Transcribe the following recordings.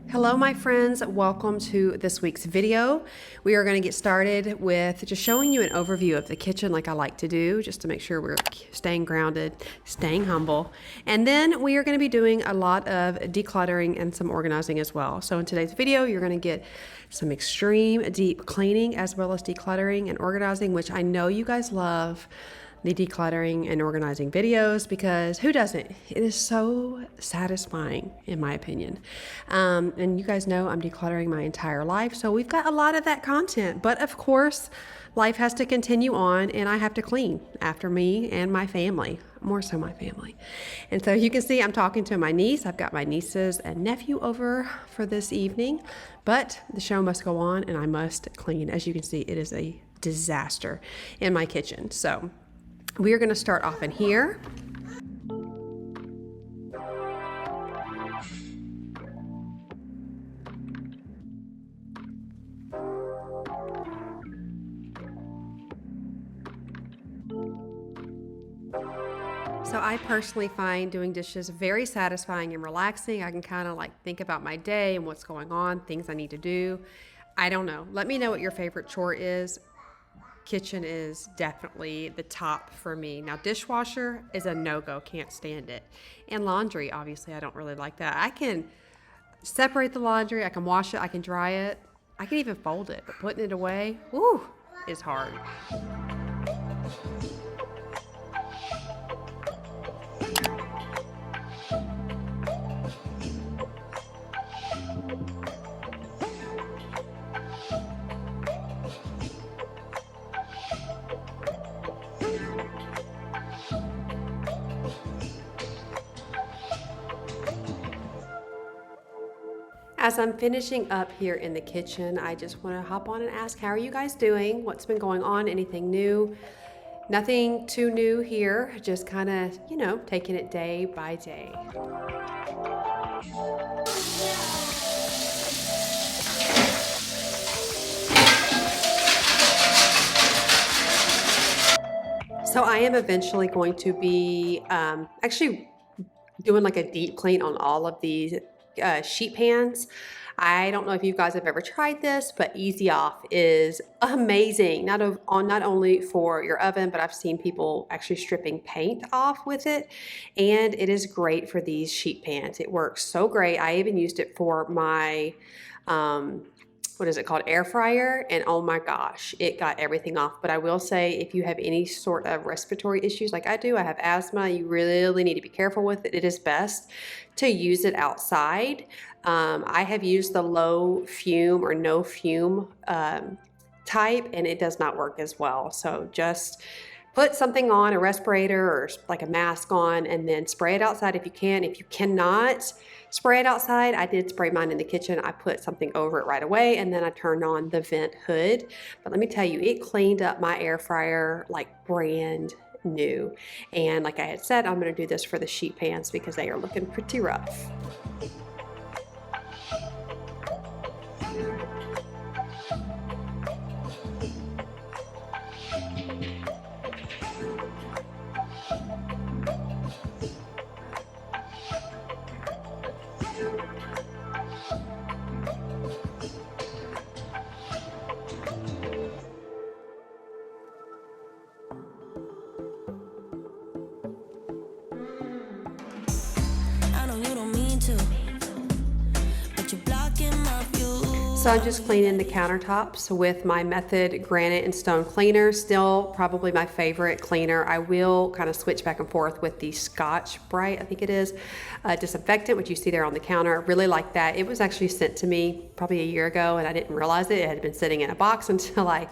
Hello my friends, welcome to this week's video. We are going to get started with just showing you an overview of the kitchen like I like to do, just to make sure we're staying grounded, staying humble. And then we are going to be doing a lot of decluttering and some organizing as well. So in today's video, you're going to get some extreme deep cleaning as well as decluttering and organizing, which I know you guys love. The decluttering and organizing videos, because who doesn't? It is so satisfying in my opinion. And you guys know I'm decluttering my entire life, so we've got a lot of that content, but of course life has to continue on and I have to clean after me and my family, more so my family. And so you can see I'm talking to my niece. I've got my nieces and nephew over for this evening, but the show must go on and I must clean. As you can see, it is a disaster in my kitchen. So we are going to start off in here. So I personally find doing dishes very satisfying and relaxing. I can kind of like think about my day and what's going on, things I need to do. I don't know. Let me know what your favorite chore is. Kitchen is definitely the top for me. Now, dishwasher is a no-go, can't stand it. And laundry, obviously, I don't really like that. I can separate the laundry, I can wash it, I can dry it, I can even fold it, but putting it away, woo, is hard. As I'm finishing up here in the kitchen, I just want to hop on and ask, how are you guys doing? What's been going on? Anything new? Nothing too new here, just kind of, you know, taking it day by day. So I am eventually going to be actually doing like a deep clean on all of these sheet pans. I don't know if you guys have ever tried this, but Easy Off is amazing. Not only for your oven, but I've seen people actually stripping paint off with it, and it is great for these sheet pans. It works so great. I even used it for my what is it called, air fryer, and oh my gosh, it got everything off. But I will say, if you have any sort of respiratory issues like I do, I have asthma, you really need to be careful with it. It is best to use it outside. I have used the low fume or no fume type, and it does not work as well. So just put something on, a respirator or like a mask on, and then spray it outside if you can. If you cannot spray it outside, I did spray mine in the kitchen. I put something over it right away, and then I turned on the vent hood. But let me tell you, it cleaned up my air fryer like brand new. And like I had said, I'm going to do this for the sheet pans because they are looking pretty rough. So I'm just cleaning the countertops with my Method granite and stone cleaner. Still probably my favorite cleaner. I will kind of switch back and forth with the Scotch Brite, I think it is, disinfectant, which you see there on the counter. I really like that. It was actually sent to me probably a year ago and I didn't realize it. It had been sitting in a box until I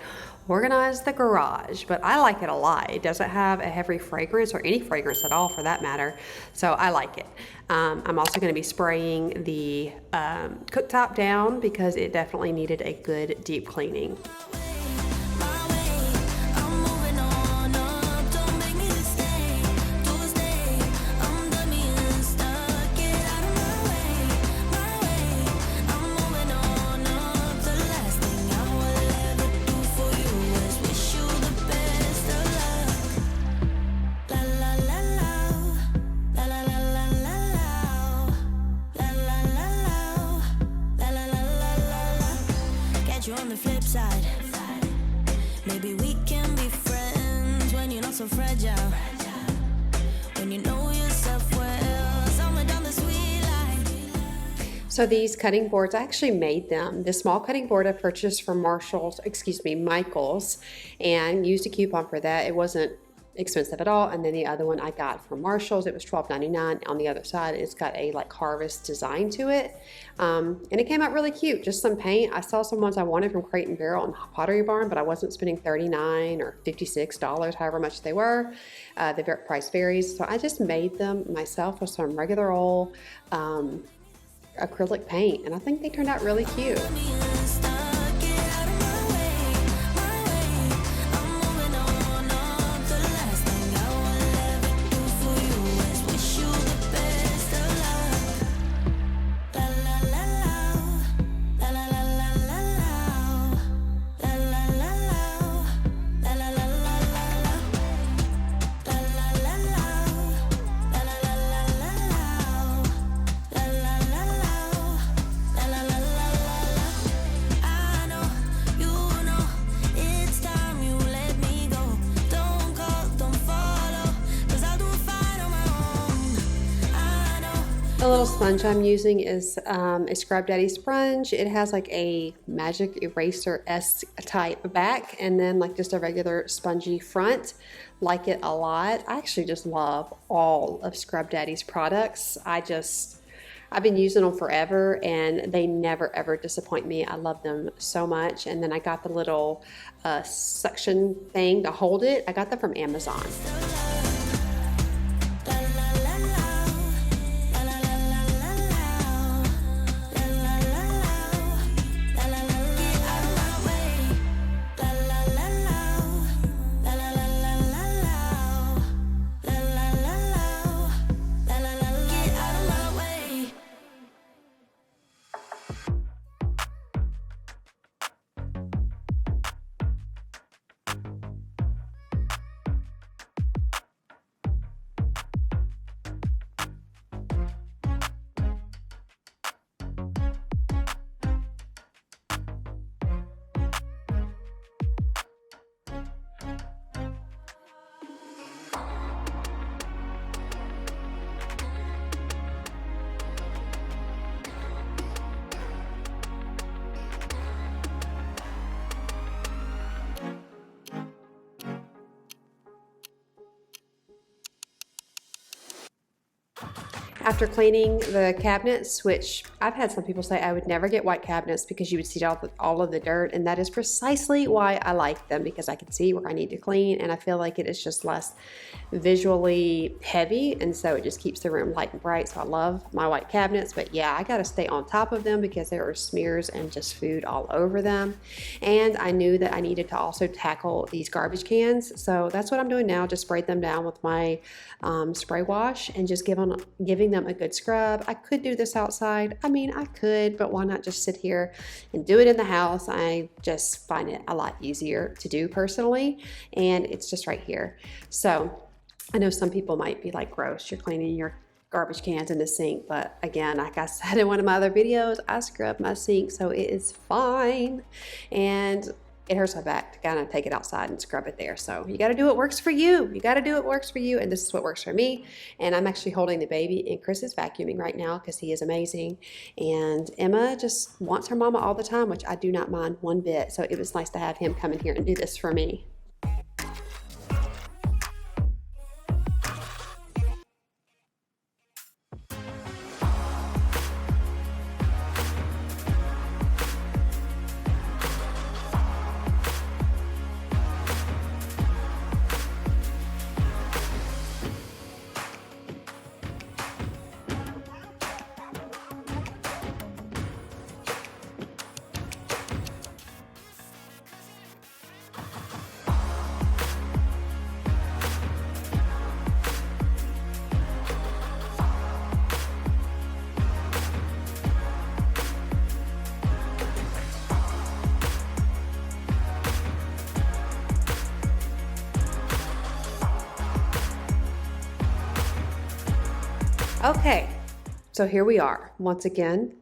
organized the garage, but I like it a lot. It doesn't have a heavy fragrance or any fragrance at all for that matter, so I like it. I'm also going to be spraying the cooktop down because it definitely needed a good deep cleaning. On the flip side, maybe we can be friends when you're not so fragile, when you know yourself well, somewhere down the sweet line. So these cutting boards, I actually made them. This small cutting board I purchased from Michael's, and used a coupon for that. It wasn't expensive at all. And then the other one I got from Marshall's, it was $12.99. On the other side, it's got a like harvest design to it, and it came out really cute. Just some paint. I saw some ones I wanted from Crate and Barrel and Pottery Barn, but I wasn't spending $39 or $56, however much they were. The price varies, so I just made them myself with some regular old acrylic paint, and I think they turned out really cute. The little sponge I'm using is a Scrub Daddy sponge. It has like a magic eraser-esque type back and then like just a regular spongy front. Like it a lot. I actually just love all of Scrub Daddy's products. I've been using them forever and they never ever disappoint me. I love them so much. And then I got the little suction thing to hold it. I got that from Amazon. After cleaning the cabinets, which I've had some people say I would never get white cabinets because you would see all of the dirt, and that is precisely why I like them, because I can see where I need to clean and I feel like it is just less visually heavy, and so it just keeps the room light and bright. So I love my white cabinets, but yeah, I got to stay on top of them because there are smears and just food all over them. And I knew that I needed to also tackle these garbage cans, so that's what I'm doing now. Just sprayed them down with my spray wash and just giving them a good scrub. I could do this outside. I mean, I could, but why not just sit here and do it in the house? I just find it a lot easier to do personally, and it's just right here. So I know some people might be like, gross, you're cleaning your garbage cans in the sink, but again, like I said in one of my other videos, I scrub my sink, so it is fine. And it hurts my back to kind of take it outside and scrub it there. So you got to do what works for you. You got to do what works for you. And this is what works for me. And I'm actually holding the baby, and Chris is vacuuming right now because he is amazing. And Emma just wants her mama all the time, which I do not mind one bit. So it was nice to have him come in here and do this for me. Okay, so here we are once again,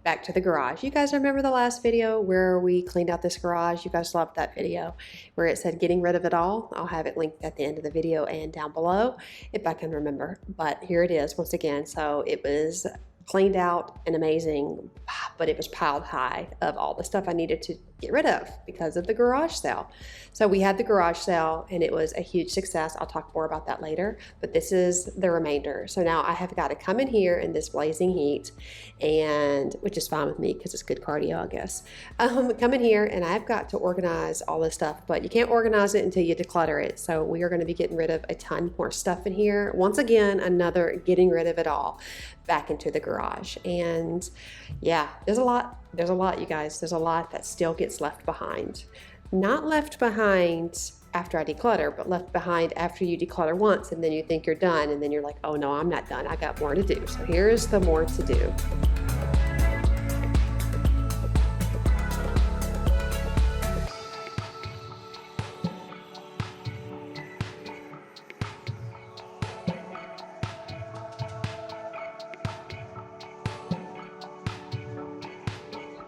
back to the garage. You guys remember the last video where we cleaned out this garage? You guys loved that video where it said getting rid of it all. I'll have it linked at the end of the video and down below if I can remember. But here it is once again. So it was cleaned out and amazing, but it was piled high of all the stuff I needed to get rid of because of the garage sale. So we had the garage sale and it was a huge success. I'll talk more about that later, but this is the remainder. So now I have got to come in here in this blazing heat, and which is fine with me because it's good cardio, I guess. Come in here and I've got to organize all this stuff, but you can't organize it until you declutter it. So we are going to be getting rid of a ton more stuff in here. Once again, another getting rid of it all back into the garage. And yeah, there's a lot, you guys. There's a lot that still gets left behind. Not left behind after I declutter, but left behind after you declutter once and then you think you're done and then you're like, oh no, I'm not done. I got more to do. So here's the more to do.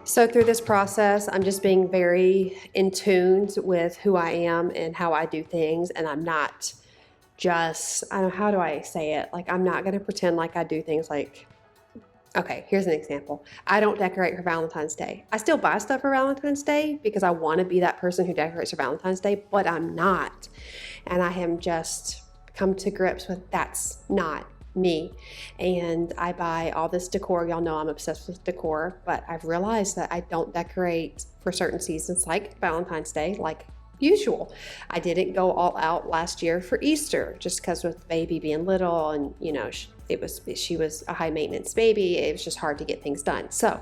So through this process, I'm just being very in tune with who I am and how I do things. And I'm not just, I don't know, how do I say it? Like, I'm not going to pretend like I do things like, okay, here's an example. I don't decorate for Valentine's Day. I still buy stuff for Valentine's Day because I want to be that person who decorates for Valentine's Day, but I'm not. And I am just come to grips with that's not me. And I buy all this decor. Y'all know I'm obsessed with decor, but I've realized that I don't decorate for certain seasons like Valentine's Day like usual. I didn't go all out last year for Easter just because with baby being little and you know she was a high maintenance baby. It was just hard to get things done. So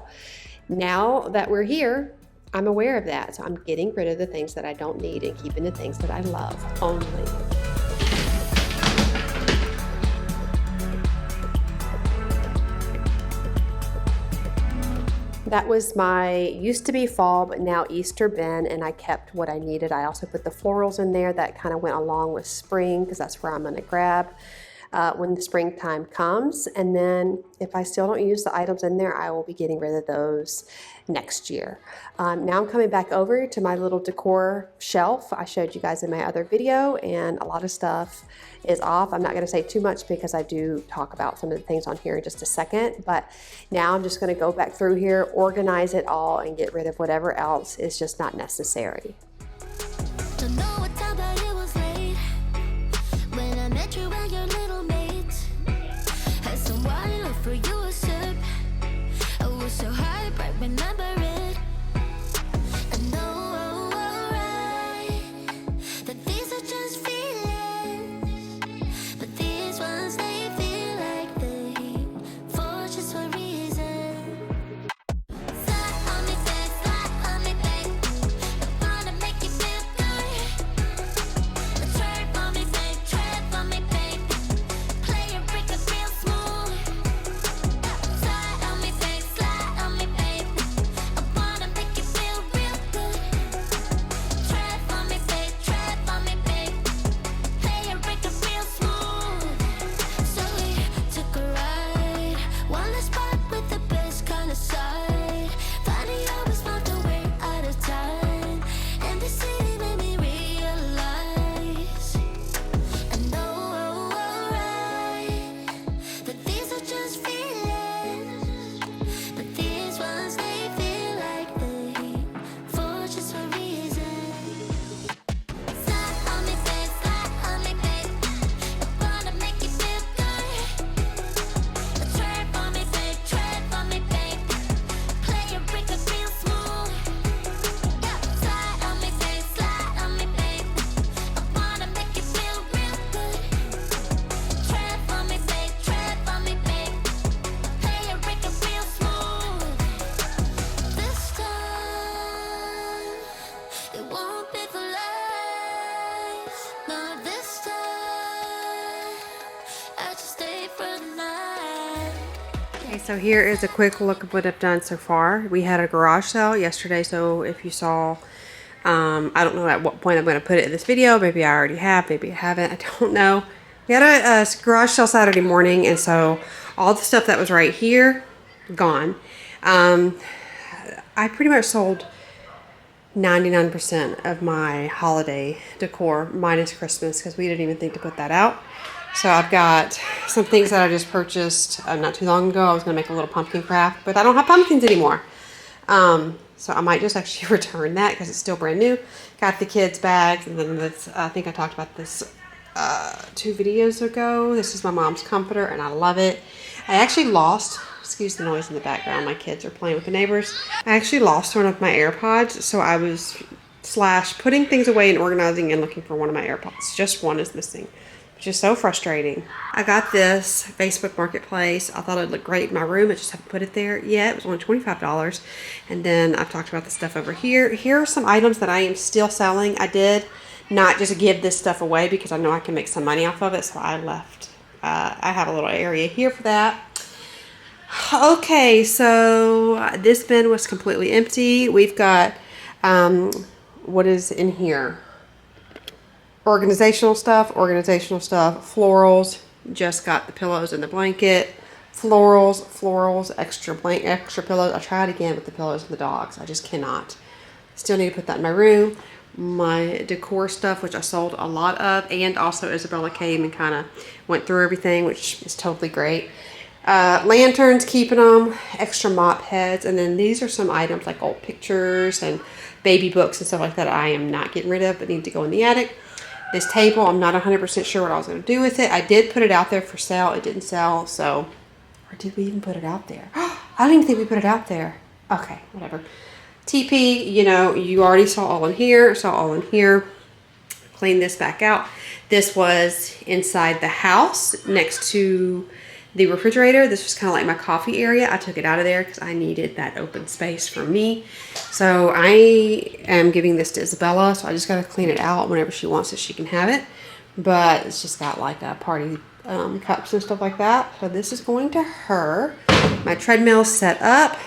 now that we're here, I'm aware of that. So I'm getting rid of the things that I don't need and keeping the things that I love only. That was my used to be fall, but now Easter bin, and I kept what I needed. I also put the florals in there that kind of went along with spring because that's where I'm going to grab when the springtime comes. And then if I still don't use the items in there, I will be getting rid of those next year. Now I'm coming back over to my little decor shelf I showed you guys in my other video, and a lot of stuff is off. I'm not going to say too much because I do talk about some of the things on here in just a second, but now I'm just going to go back through here, organize it all, and get rid of whatever else is just not necessary. Don't know what time, but it was late when I met you and your little mate. Had some wine, left for you a sip. I was so high, but remember it. I know that these are just feelings, but these ones they feel like they for just one reason. Slide on me, babe, slide on me, babe. I wanna make you feel good. Tread on me, babe, tread on me, babe. Play and break it real smooth. Slide on me, babe, slide on me, babe. I wanna make you feel real good. Tread on me, babe, tread on me, babe. Play and break it real smooth. So we took a ride, one last spot with the best kind of side. Funny how we smoked away out of time, and the city made me realize. I know that these are just feelings, but these ones they feel like they for just one reason. Slide on me, babe, slide on me, babe. I wanna make you feel good. Tread on me, babe, tread on me, babe. Play and break it real smooth. Slide on me, babe, slide on me, babe. I wanna make you feel real good. Tread on me, babe, tread on me, babe. Play and break it real smooth. This time, it won't be for life. No, this time, I just stay for the night. Okay, so here is a quick look of what I've done so far. We had a garage sale yesterday, so if you saw, I don't know at what point I'm going to put it in this video. Maybe I already have, maybe I haven't. I don't know. We We had a garage sale Saturday morning, and so all the stuff that was right here, gone. I pretty much sold 99% of my holiday decor, minus Christmas, because we didn't even think to put that out. So I've got some things that I just purchased not too long ago. I was going to make a little pumpkin craft, but I don't have pumpkins anymore. So I might just actually return that because it's still brand new. Got the kids' bags, and then this, I think I talked about this 2 videos ago. This is my mom's comforter, and I love it. I actually lost, excuse the noise in the background, my kids are playing with the neighbors. I actually lost one of my AirPods, so I was putting things away and organizing and looking for one of my AirPods. Just one is missing, which is so frustrating. I got this Facebook Marketplace. I thought it'd look great in my room. I just haven't put it there yet. It was only $25. And then I've talked about the stuff over here. Here are some items that I am still selling. I did not just give this stuff away because I know I can make some money off of it, so I left. I have a little area here for that. Okay, so this bin was completely empty. We've got, what is in here? Organizational stuff, florals. Just got the pillows and the blanket. Florals, extra pillows. I tried again with the pillows and the dogs. I just cannot. Still need to put that in my room. My decor stuff, which I sold a lot of, and also Isabella came and kind of went through everything, which is totally great. Lanterns, keeping them, extra mop heads, and then these are some items like old pictures and baby books and stuff like that I am not getting rid of but need to go in the attic. This table, I'm not 100% sure what I was going to do with it. I did put it out there for sale. It didn't sell, so, or did we even put it out there? I don't even think we put it out there. Okay, whatever. TP, you know, you already saw all in here, Clean this back out. This was inside the house next to the refrigerator. This was kind of like my coffee area. I took it out of there because I needed that open space for me. So I am giving this to Isabella, so I just got to clean it out whenever she wants it. She can have it, but it's just got like a party cups and stuff like that. So this is going to her. My treadmill's set up.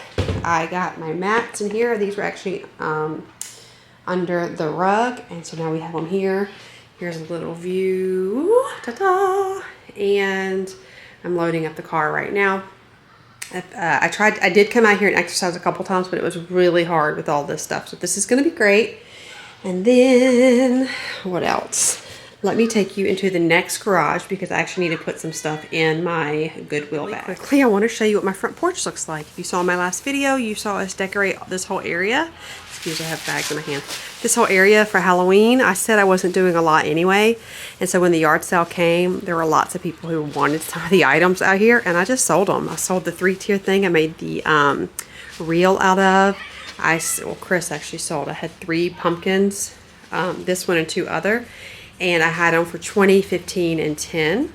I got my mats in here. These were actually under the rug, and so now we have them here. Here's a little view. Ta-da! And I'm loading up the car right now. I did come out here and exercise a couple times, but it was really hard with all this stuff. So this is going to be great. And then what else? Let me take you into the next garage because I actually need to put some stuff in my Goodwill bag. Quickly, I want to show you what my front porch looks like. If you saw my last video, you saw us decorate this whole area. Excuse me, I have bags in my hand. This whole area for Halloween. I said I wasn't doing a lot anyway. And so when the yard sale came, there were lots of people who wanted some of the items out here, and I just sold them. I sold the 3-tier thing I made the reel out of. Well, Chris actually sold. I had 3 pumpkins, this one and 2 other. And I had them for 20, 15, and 10.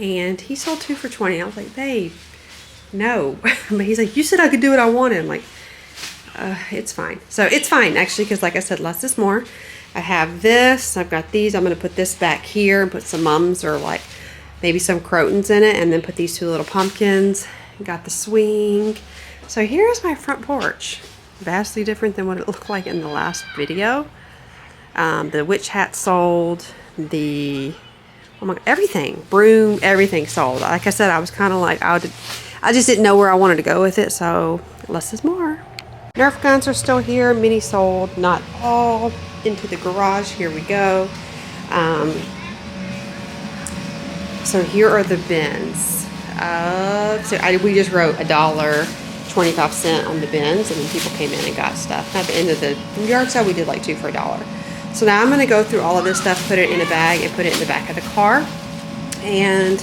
And he sold 2 for 20. I was like, babe, no. But he's like, you said I could do what I wanted. I'm like, it's fine. So it's fine, actually, because like I said, less is more. I have this. I've got these. I'm going to put this back here and put some mums or like maybe some crotons in it. And then put these 2 little pumpkins. Got the swing. So here's my front porch. Vastly different than what it looked like in the last video. The witch hat sold, oh my God, everything, broom, everything sold. Like I said, I was kind of like, I just didn't know where I wanted to go with it, so less is more. Nerf guns are still here, mini sold, not all into the garage. Here we go. So here are the bins. We just wrote $1.25 on the bins, and then people came in and got stuff. At the end of the yard sale, we did like 2 for $1. So now I'm going to go through all of this stuff, put it in a bag, and put it in the back of the car. And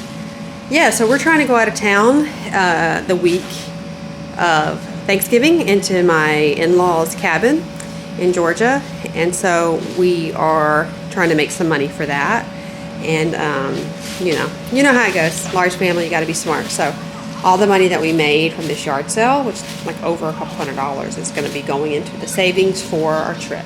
yeah, so we're trying to go out of town the week of Thanksgiving into my in-laws' cabin in Georgia. And so we are trying to make some money for that. And you know how it goes. Large family, you got to be smart. So all the money that we made from this yard sale, which is like over a couple $100, is going to be going into the savings for our trip.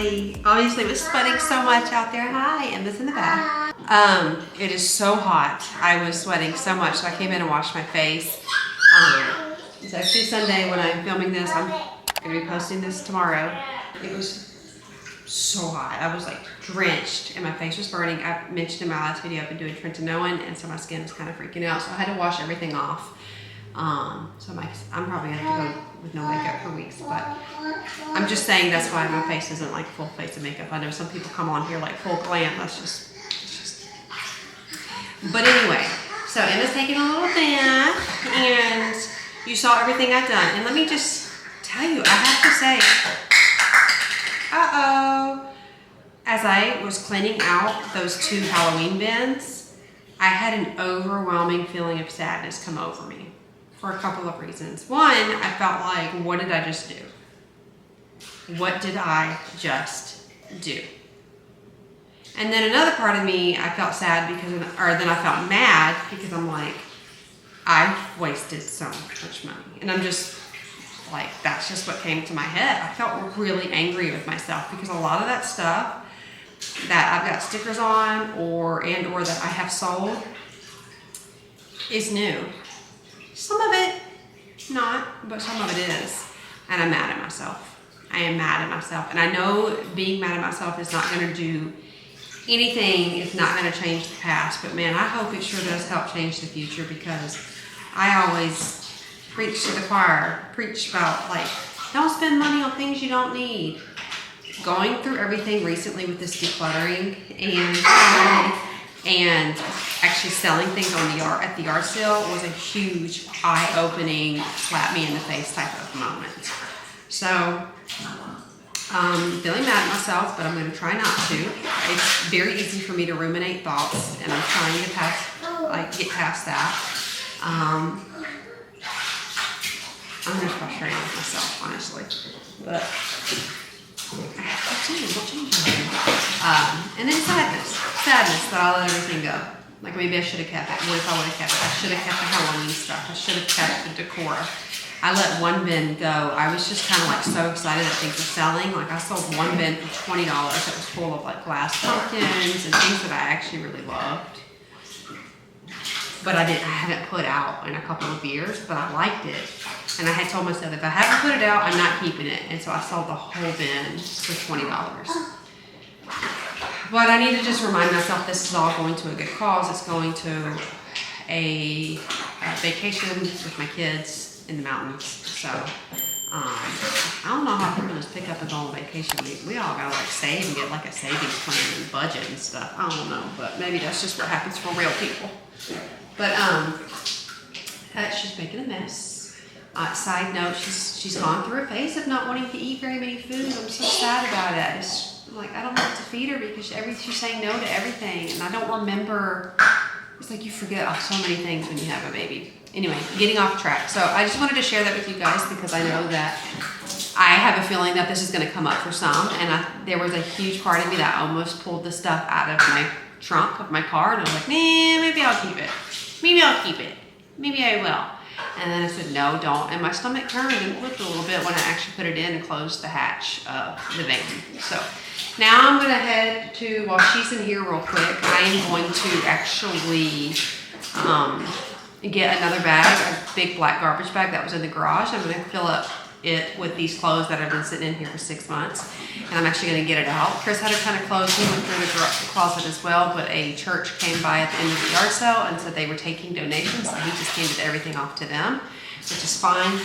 Emily obviously was sweating so much out there. Hi, Emma's in the back. It is so hot. I was sweating so much, so I came in and washed my face. It's actually Sunday when I'm filming this. I'm gonna be posting this tomorrow. It was so hot. I was like drenched and my face was burning. I mentioned in my last video I've been doing Trentanoan, and so my skin was kind of freaking out, so I had to wash everything off. So I'm probably gonna have to go with no makeup for weeks, but I'm just saying that's why my face isn't like full face of makeup. I know some people come on here like full glam. That's just. But anyway, so Emma's taking a little bath, and you saw everything I've done. And let me just tell you, I have to say, as I was cleaning out those 2 Halloween bins, I had an overwhelming feeling of sadness come over me for a couple of reasons. One, I felt like, what did I just do? What did I just do? And then another part of me, I felt sad because, or then I felt mad because I'm like, I've wasted so much money. And I'm just like, that's just what came to my head. I felt really angry with myself because a lot of that stuff that I've got stickers on or that I have sold is new. Some of it not, but some of it is. And I'm mad at myself. I am mad at myself. And I know being mad at myself is not going to do anything. It's not going to change the past. But man, I hope it sure does help change the future, because I always preach to the choir, preach about like, don't spend money on things you don't need. Going through everything recently with this decluttering and actually selling things on at the yard sale was a huge eye-opening, slap me in the face type of moment. So, feeling mad at myself, but I'm going to try not to. It's very easy for me to ruminate thoughts, and I'm trying to get past that. I'm just frustrated with myself, honestly. But don't change anything. And then sadness that I'll let everything go. Like maybe I should have kept it. What if I would have kept it? I should have kept the Halloween stuff. I should have kept the decor. I let one bin go. I was just kind of like so excited that things were selling. Like I sold one bin for $20 that was full of like glass pumpkins and things that I actually really loved. But I haven't put out in a couple of years, but I liked it. And I had told myself, if I haven't put it out, I'm not keeping it. And so I sold the whole bin for $20. But I need to just remind myself this is all going to a good cause. It's going to a vacation with my kids in the mountains. So I don't know how people just pick up and go on vacation. We all gotta like save and get like a savings plan and budget and stuff. I don't know, but maybe that's just what happens for real people. But she's making a mess. Side note, she's gone through a phase of not wanting to eat very many foods. I'm so sad about it. It's like I don't know what to feed her because she's saying no to everything, and I don't remember. It's like you forget so many things when you have a baby. Anyway, getting off track. So I just wanted to share that with you guys because I know that I have a feeling that this is going to come up for some, and there was a huge part of me that almost pulled the stuff out of my trunk of my car, and I was like, nah, maybe I'll keep it. Maybe I'll keep it. Maybe I will. And then I said, no, don't. And my stomach turned and flipped a little bit when I actually put it in and closed the hatch of the van. So now I'm going to head to, while she's in here real quick, I am going to actually get another bag, a big black garbage bag that was in the garage. I'm going to fill up it with these clothes that have been sitting in here for 6 months. And I'm actually going to get it out. Chris had a ton of clothes. He went through the closet as well, but a church came by at the end of the yard sale and said they were taking donations, so he just handed everything off to them, which is fine.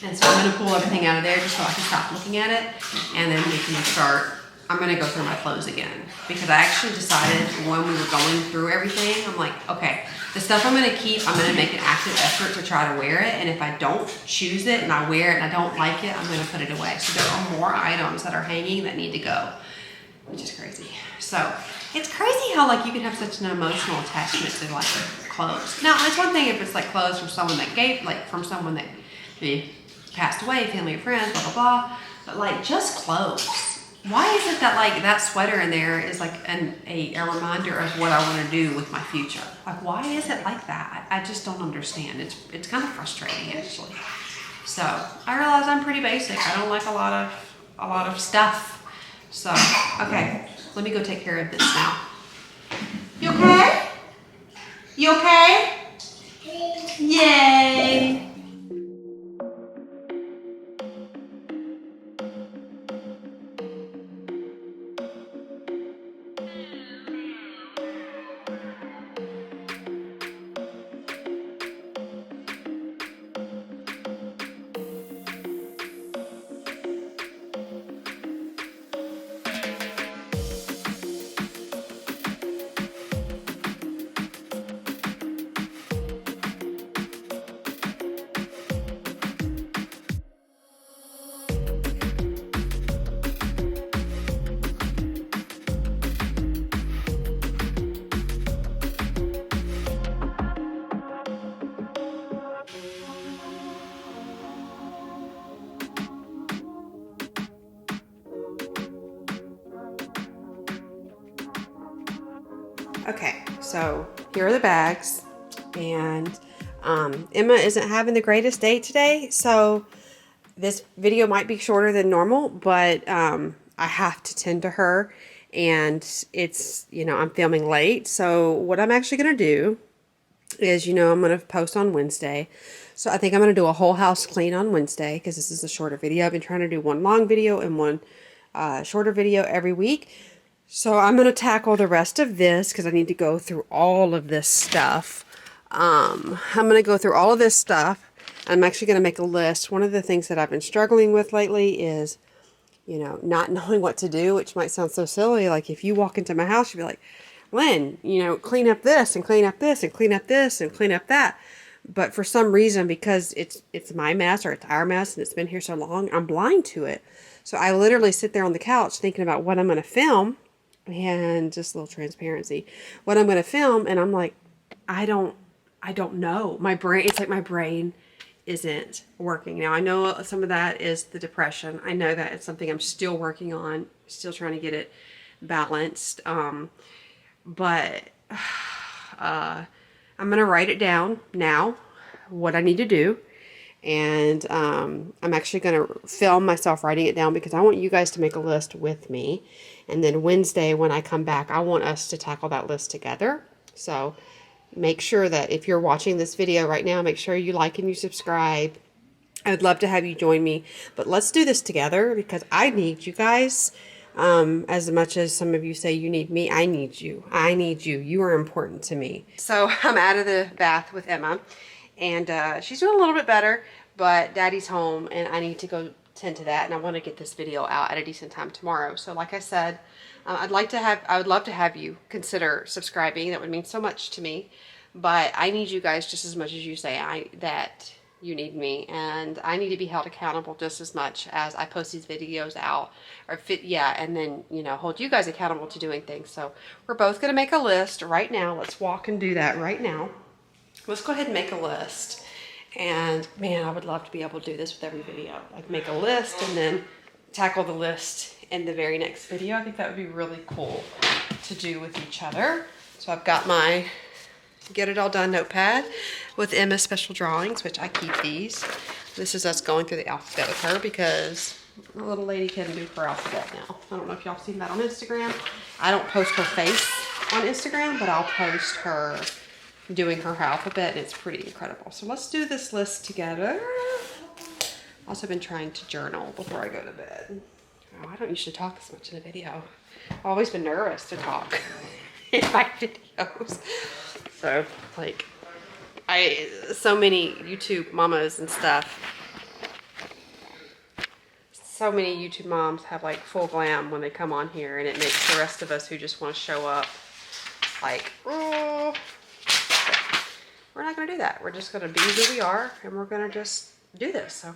And so I'm going to pull everything out of there just so I can stop looking at it, and then we can start. I'm going to go through my clothes again because I actually decided when we were going through everything, I'm like, okay, the stuff I'm going to keep, I'm going to make an active effort to try to wear it. And if I don't choose it and I wear it and I don't like it, I'm going to put it away. So there are more items that are hanging that need to go, which is crazy. So it's crazy how like you can have such an emotional attachment to like clothes. Now it's one thing if it's like clothes from someone that from someone that maybe passed away, family or friends, blah, blah, blah. But like just clothes. Why is it that like that sweater in there is like a reminder of what I want to do with my future? Like why is it like that? I just don't understand. It's kind of frustrating actually. So I realize I'm pretty basic. I don't like a lot of stuff. So, okay, let me go take care of this now. You okay? You okay? Yay! Okay, so here are the bags, and Emma isn't having the greatest day today, so this video might be shorter than normal, but I have to tend to her, and it's, I'm filming late, so what I'm actually going to do is, I'm going to post on Wednesday. So I think I'm going to do a whole house clean on Wednesday, because this is a shorter video. I've been trying to do one long video and one shorter video every week. So I'm going to tackle the rest of this because I need to go through all of this stuff. I'm going to go through all of this stuff. I'm actually going to make a list. One of the things that I've been struggling with lately is, not knowing what to do, which might sound so silly. Like if you walk into my house, you'd be like, Lynn, clean up this and clean up this and clean up this and clean up that. But for some reason, because it's my mess or it's our mess and it's been here so long, I'm blind to it. So I literally sit there on the couch thinking about what I'm going to film. And just a little transparency, what I'm going to film, and I'm like, I don't know. It's like my brain isn't working. Now I know some of that is the depression. I know that it's something I'm still working on, still trying to get it balanced. But I'm going to write it down now, what I need to do. And I'm actually going to film myself writing it down because I want you guys to make a list with me. And then Wednesday when I come back, I want us to tackle that list together. So make sure that if you're watching this video right now, make sure you like and you subscribe. I would love to have you join me. But let's do this together because I need you guys. As much as some of you say you need me, I need you. I need you. You are important to me. So I'm out of the bath with Emma. And she's doing a little bit better, but Daddy's home and I need to go tend to that. And I want to get this video out at a decent time tomorrow. So like I said, I would love to have you consider subscribing. That would mean so much to me. But I need you guys just as much as you say that you need me. And I need to be held accountable just as much as I post these videos out. And then, hold you guys accountable to doing things. So we're both going to make a list right now. Let's walk and do that right now. Let's go ahead and make a list. And man, I would love to be able to do this with every video. Like make a list and then tackle the list in the very next video. I think that would be really cool to do with each other. So I've got my Get It All Done notepad with Emma's special drawings, which I keep these. This is us going through the alphabet with her because the little lady can do her alphabet now. I don't know if y'all seen that on Instagram. I don't post her face on Instagram, but I'll post her doing her alphabet, and it's pretty incredible. So let's do this list together. Also been trying to journal before I go to bed. Oh, I don't usually talk this much in a video. I've always been nervous to talk in my videos. So like, so many YouTube mamas and stuff. So many YouTube moms have like full glam when they come on here, and it makes the rest of us who just want to show up like, oh. We're not going to do that. We're just going to be who we are, and we're going to just do this. So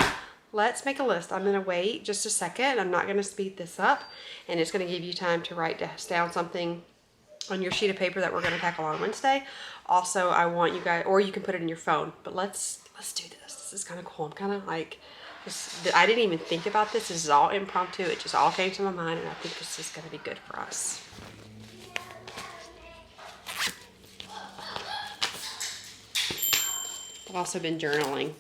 let's make a list. I'm going to wait just a second. I'm not going to speed this up, and it's going to give you time to write down something on your sheet of paper that we're going to tackle on Wednesday. Also, I want you guys, or you can put it in your phone, but let's do this. This is kind of cool. I'm kind of like, I didn't even think about this. This is all impromptu. It just all came to my mind, and I think this is going to be good for us. I've also been journaling.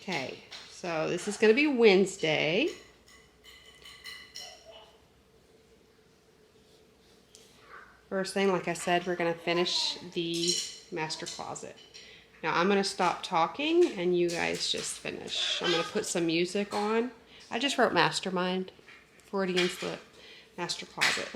Okay, so this is going to be Wednesday. First thing, like I said, we're going to finish the master closet. Now I'm going to stop talking and you guys just finish. I'm going to put some music on. I just wrote mastermind, Freudian slip, master closet.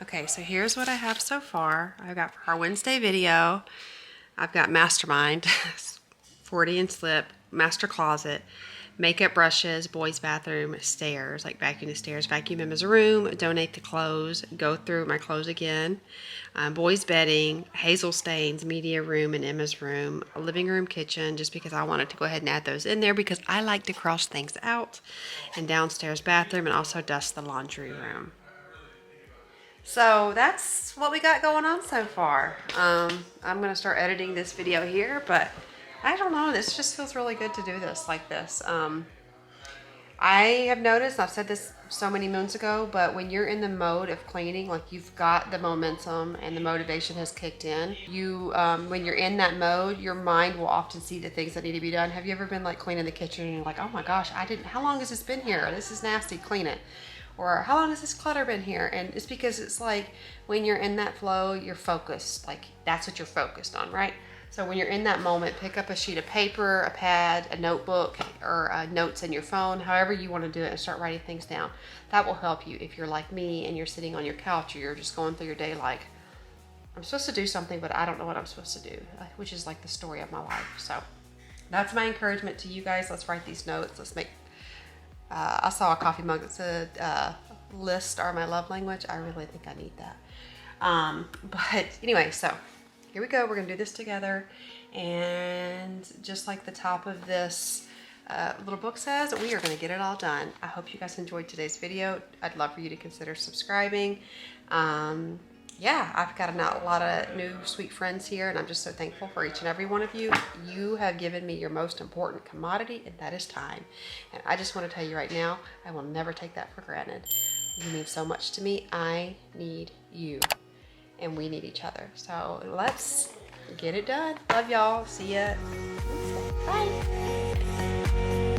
Okay, so here's what I have so far. I've got for our Wednesday video, I've got Mastermind, Freudian slip, master closet, makeup brushes, boys' bathroom, stairs, like vacuum the stairs, vacuum Emma's room, donate the clothes, go through my clothes again, boys' bedding, Hazel stains, media room and Emma's room, a living room, kitchen, just because I wanted to go ahead and add those in there because I like to cross things out, and downstairs bathroom, and also dust the laundry room. So that's what we got going on so far. I'm going to start editing this video here, but I don't know. This just feels really good to do this like this. I have noticed, I've said this so many moons ago, but when you're in the mode of cleaning, like you've got the momentum and the motivation has kicked in, when you're in that mode, your mind will often see the things that need to be done. Have you ever been like cleaning the kitchen and you're like, oh my gosh, how long has this been here? This is nasty, clean it. Or how long has this clutter been here? And it's because it's like when you're in that flow, you're focused. Like that's what you're focused on, right? So when you're in that moment, pick up a sheet of paper, a pad, a notebook, or notes in your phone, however you want to do it, and start writing things down. That will help you if you're like me and you're sitting on your couch or you're just going through your day like, I'm supposed to do something, but I don't know what I'm supposed to do, which is like the story of my life. So that's my encouragement to you guys. Let's write these notes. Let's make I saw a coffee mug that said list are my love language. I really think I need that. But anyway, so here we go. We're going to do this together. And just like the top of this little book says, we are going to get it all done. I hope you guys enjoyed today's video. I'd love for you to consider subscribing. yeah, I've got a lot of new sweet friends here, and I'm just so thankful for each and every one of you. You have given me your most important commodity, and that is time. And I just want to tell you right now, I will never take that for granted. You mean so much to me. I need you, and we need each other. So let's get it done. Love y'all. See ya. Bye.